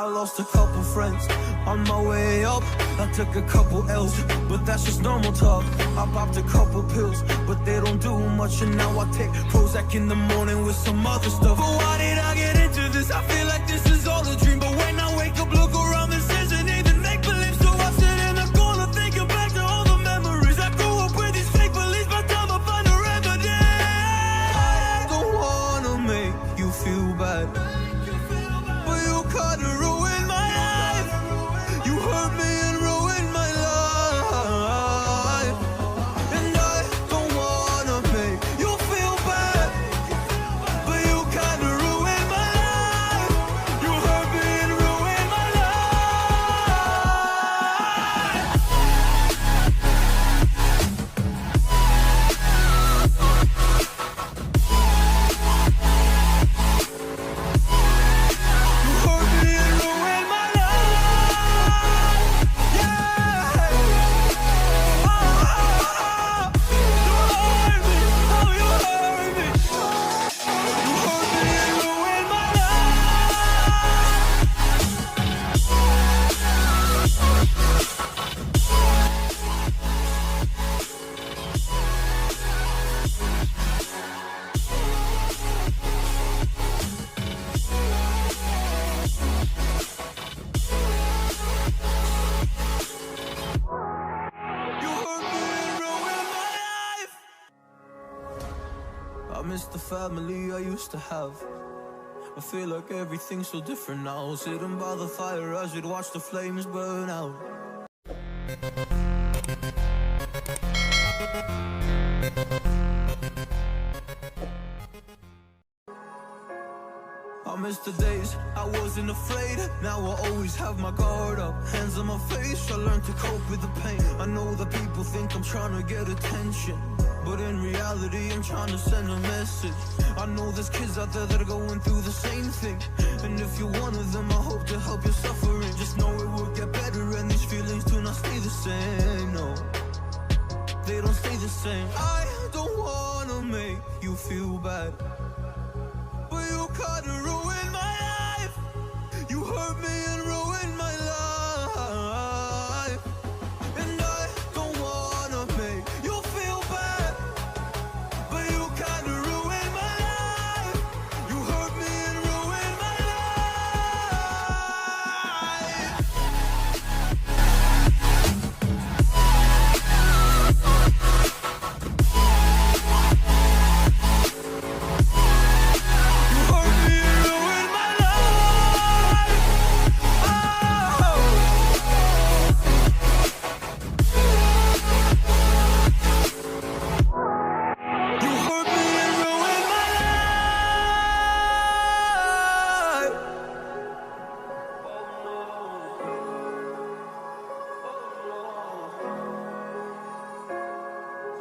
I lost a couple friends on my way up. I took a couple L's, but that's just normal talk. I popped a couple pills, but they don't do much. And now I take Prozac in the morning with some other stuff. But why did I get into this? I feel like this is all a dream. But when I wake up, look around, this isn't even make-believe. So I sit in the corner thinking back to all the memories. I grew up with these fake beliefs, by the time I find a remedy. I don't wanna make you feel bad, but you kinda ruined my life. You hurt me and ruined my life. And I don't wanna make you feel bad, but you kinda ruined my life. You hurt me and ruined my I miss the family I used to have. I feel like everything's so different now. Sitting by the fire, I should watch the flames burn out. I miss the days I wasn't afraid. Now I always have my guard up, hands on my face. I learned to cope with the pain. I know that people think I'm trying to get attention, but in reality I'm trying to send a message. I know there's kids out there that are going through the same thing, and if you're one of them, I hope to help your suffering. Just know it will get better, and these feelings do not stay the same. No, they don't stay the same. I don't wanna make you feel bad, but you kinda ruined my life. You hurt me and ruined my life. And I don't wanna make you feel bad, but you kinda ruined my life. You hurt me and ruined my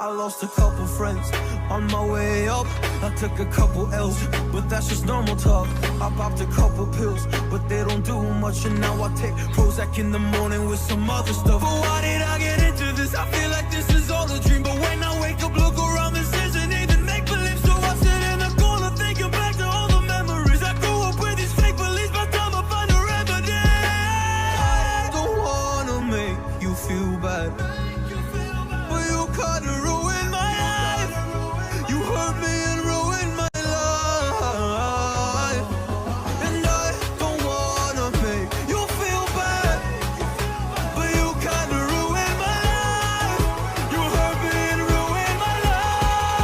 I lost a couple friends on my way up. I took a couple L's, but that's just normal talk. I popped a couple pills, but they don't do much. And now I take Prozac in the morning with some other stuff. But why did I get into this? I feel like this is all a dream. But when I wake up, look around, this isn't even make-believe. So I sit in the corner thinking back to all the memories. I grew up with these fake beliefs, by the time I find a remedy. I don't wanna make you feel bad, but you kinda ruined my life. You hurt me and ruined my life. And I don't wanna make you feel bad, but you kinda ruined my life. You hurt me and ruined my life.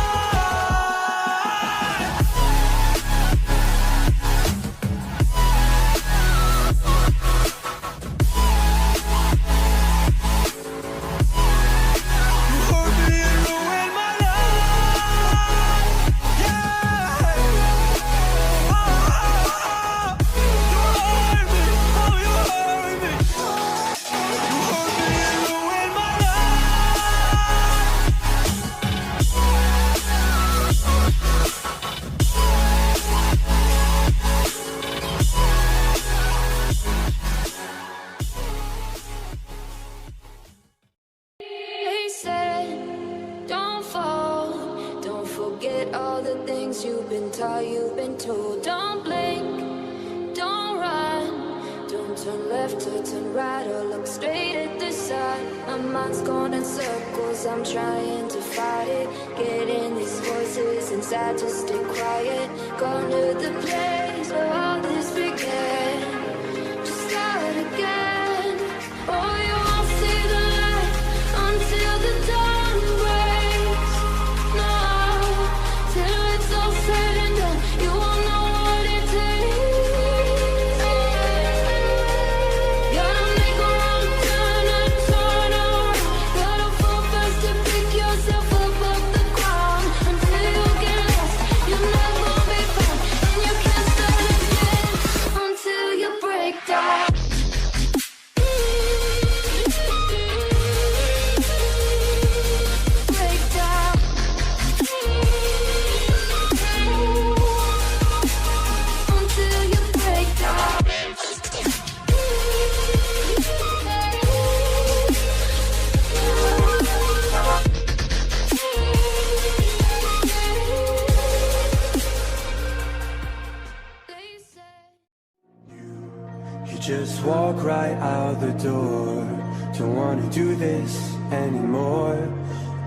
left or turn right or look straight at the sun. My mind's going in circles, I'm trying to fight it. Getting these voices inside to stay quiet. Gone to the place where all this began. Just start again. Oh, you won't see the light until the dawn breaks. No, till it's all said and done, you won't know what it takes. Gotta make a wrong turn and turn around. Gotta fall fast to pick yourself up off the ground. Until you get lost, you're not gonna be found. And you can't start again until you break down. Break down. Until you break down. They say You just walk right out the door. Don't wanna do this anymore.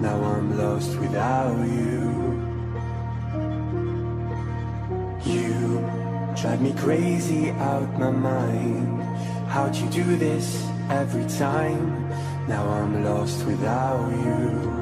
Now I'm lost without you. You drive me crazy out my mind. How'd you do this every time? Now I'm lost without you.